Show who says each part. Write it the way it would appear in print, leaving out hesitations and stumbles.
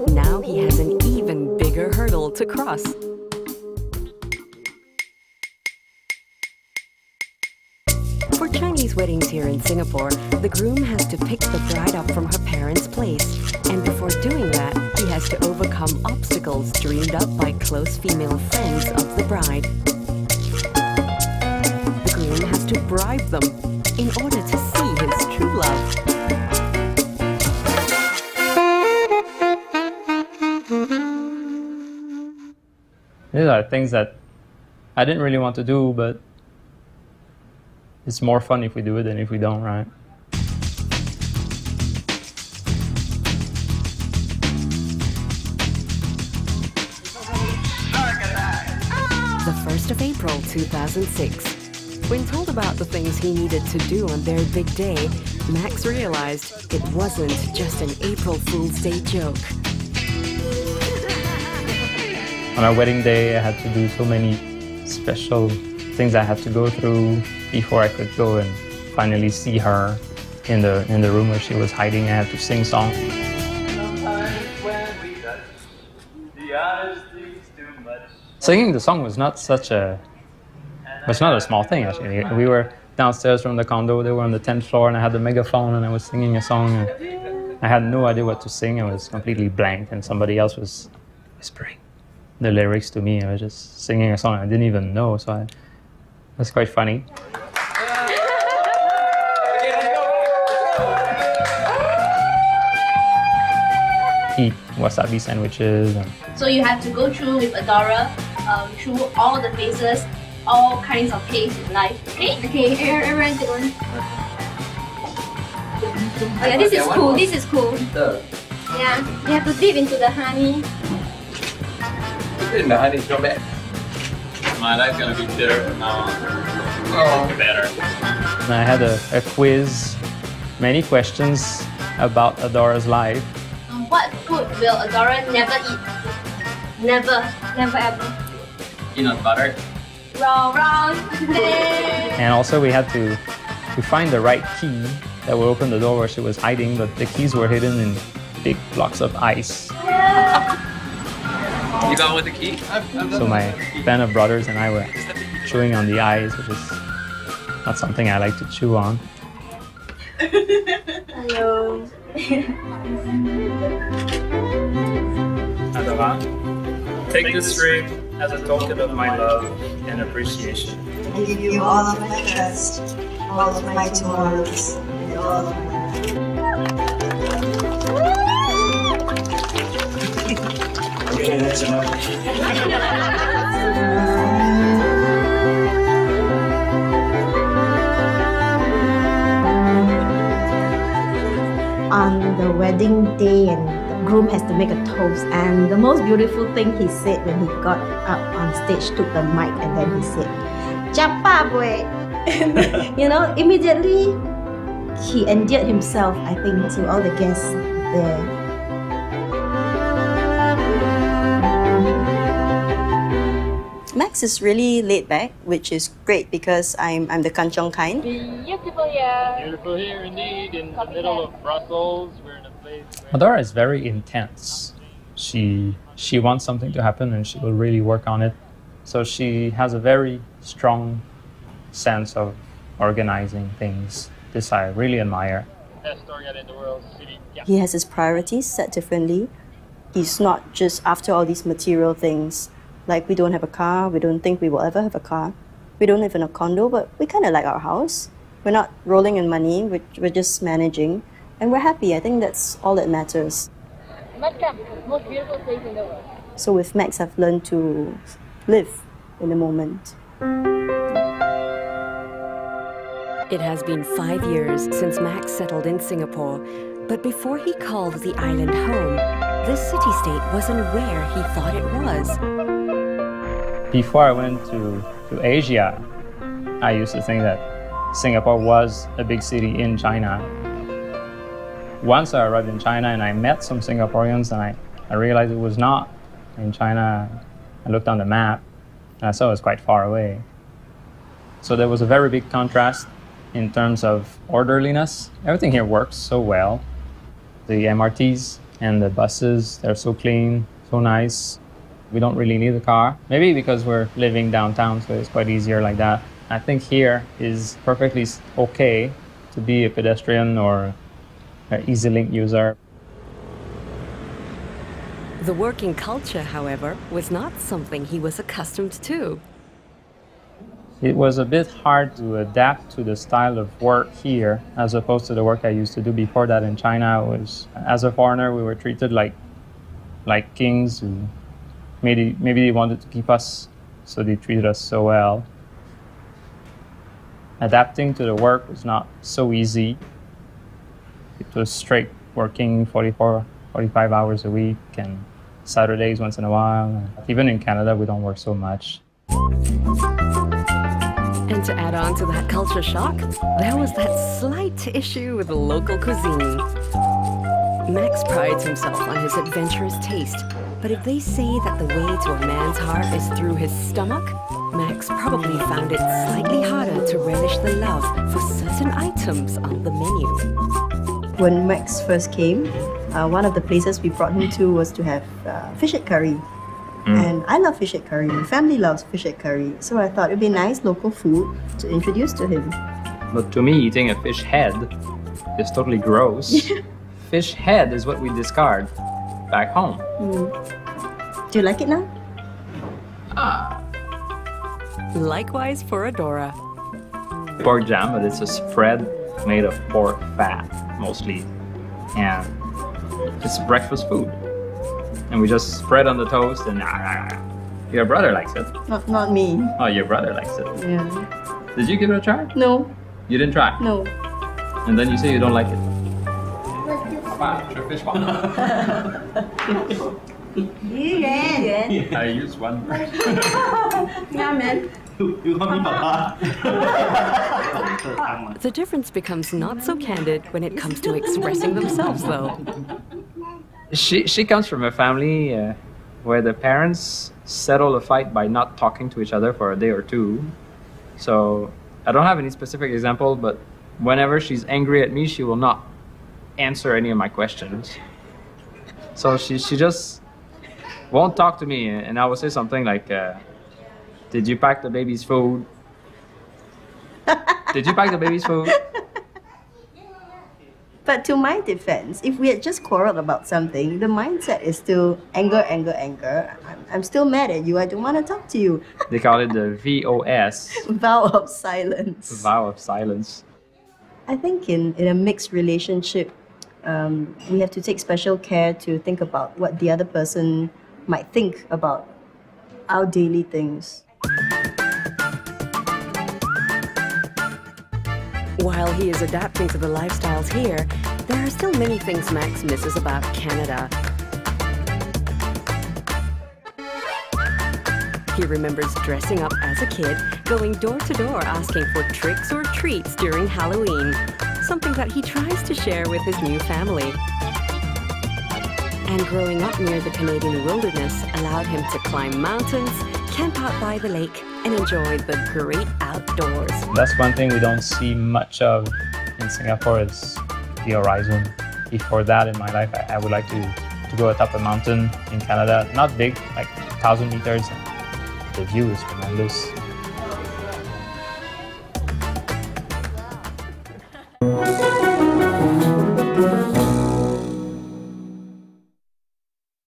Speaker 1: Now he has an even bigger hurdle to cross. For Chinese weddings here in Singapore, the groom has to pick the bride up from her parents' place. And before doing that, he has to overcome obstacles dreamed up by close female friends of the bride. The groom has to bribe them in order to see his true love.
Speaker 2: These are things that I didn't really want to do, but it's more fun if we do it than if we don't, right?
Speaker 1: The 1st of April 2006. When told about the things he needed to do on their big day, Max realized it wasn't just an April Fool's Day joke.
Speaker 2: On our wedding day, I had to do so many special things I had to go through before I could go and finally see her in the room where she was hiding. I had to sing songs. Singing the song was not a small thing, actually. We were downstairs from the condo, they were on the 10th floor, and I had the megaphone and I was singing a song. And I had no idea what to sing. I was completely blank, and somebody else was whispering the lyrics to me. I was just singing a song I didn't even know, so it was quite funny. Eat wasabi sandwiches.
Speaker 3: So you have to go through with Adora, through all the phases, all kinds of cakes in life. Okay? Okay, everyone take one. Oh yeah, this is cool, this is cool. Yeah, you have to dip into the honey.
Speaker 4: In the honey, go back. My life's gonna be bitter from now on. Oh, better.
Speaker 2: And I had a quiz, many questions about Adora's life.
Speaker 3: What food will Adora never eat? Never ever.
Speaker 4: Peanut butter.
Speaker 3: Wrong.
Speaker 2: And also we had to find the right key that would open the door where she was hiding, but the keys were hidden in big blocks of ice.
Speaker 4: You got with the key?
Speaker 2: So my band of brothers and I were chewing on the ice, which is not something I like to chew on.
Speaker 3: Hello.
Speaker 2: Adora, take this ring as a token of my love and appreciation.
Speaker 5: I give you all of my trust, all of my tomorrows, and all of my
Speaker 4: Okay, that's enough.
Speaker 6: On the wedding day, and the groom has to make a toast, and the most beautiful thing he said when he got up on stage, took the mic, and then he said, "Japa boy." You know, immediately he endeared himself, I think, to all the guests there.
Speaker 7: Max is really laid back, which is great because I'm the kanchong kind.
Speaker 3: Beautiful here.
Speaker 4: Beautiful here indeed, in the middle of Brussels. We're in a place where...
Speaker 2: Adora is very intense. She wants something to happen and she will really work on it. So she has a very strong sense of organizing things. This I really admire.
Speaker 4: Best organ in the world, city. Yeah.
Speaker 7: He has his priorities set differently. He's not just after all these material things. Like, we don't have a car, we don't think we will ever have a car. We don't live in a condo, but we kind of like our house. We're not rolling in money, we're just managing. And we're happy. I think that's all that matters.
Speaker 3: Macam, most beautiful place in the world.
Speaker 7: So with Max, I've learned to live in the moment.
Speaker 1: It has been 5 years since Max settled in Singapore, but before he called the island home, this city-state wasn't where he thought it was.
Speaker 2: Before I went to Asia, I used to think that Singapore was a big city in China. Once I arrived in China and I met some Singaporeans, and I realized it was not. In China, I looked on the map and I saw it was quite far away. So there was a very big contrast in terms of orderliness. Everything here works so well. The MRTs And the buses, they're so clean, so nice. We don't really need a car. Maybe because we're living downtown, so it's quite easier like that. I think here is perfectly okay to be a pedestrian or an EasyLink user.
Speaker 1: The working culture, however, was not something he was accustomed to.
Speaker 2: It was a bit hard to adapt to the style of work here as opposed to the work I used to do before that in China. As a foreigner, we were treated like kings who maybe they wanted to keep us, so they treated us so well. Adapting to the work was not so easy. It was straight working 44, 45 hours a week and Saturdays once in a while. Even in Canada, we don't work so much.
Speaker 1: And to add on to that culture shock, there was that slight issue with the local cuisine. Max prides himself on his adventurous taste, but if they say that the way to a man's heart is through his stomach, Max probably found it slightly harder to relish the love for certain items on the menu.
Speaker 7: When Max first came, one of the places we brought him to was to have fish head curry. And I love fish head curry. My family loves fish head curry. So I thought it would be nice local food to introduce to him.
Speaker 2: But to me, eating a fish head is totally gross. Fish head is what we discard back home.
Speaker 7: Do you like it now?
Speaker 1: Likewise for Adora.
Speaker 2: Pork jam, but it's a spread made of pork fat, mostly. And it's breakfast food. And we just spread on the toast and your brother likes it.
Speaker 7: Not me.
Speaker 2: Oh, your brother likes it.
Speaker 7: Yeah.
Speaker 2: Did you give it a try?
Speaker 7: No.
Speaker 2: You didn't try?
Speaker 7: No.
Speaker 2: And then you say you don't like it. I use one.
Speaker 7: Yeah, man.
Speaker 1: The difference becomes not so candid when it comes to expressing themselves, though.
Speaker 2: She comes from a family where the parents settle a fight by not talking to each other for a day or two. So I don't have any specific example, but whenever she's angry at me, she will not answer any of my questions. So she just won't talk to me, and I will say something like, did you pack the baby's food? Did you pack the baby's food?
Speaker 7: But to my defense, if we had just quarreled about something, the mindset is still anger, anger, anger. I'm still mad at you. I don't want to talk to you.
Speaker 2: They call it the VOS.
Speaker 7: Vow of silence.
Speaker 2: Vow of silence.
Speaker 7: I think in a mixed relationship, we have to take special care to think about what the other person might think about our daily things.
Speaker 1: While he is adapting to the lifestyles here, there are still many things Max misses about Canada. He remembers dressing up as a kid, going door to door asking for tricks or treats during Halloween, something that he tries to share with his new family. And growing up near the Canadian wilderness allowed him to climb mountains, camp out by the lake, and enjoy the great outdoors.
Speaker 2: That's one thing we don't see much of in Singapore is the horizon. Before that in my life, I would like to go atop a mountain in Canada. Not big, like 1,000 meters. The view is tremendous.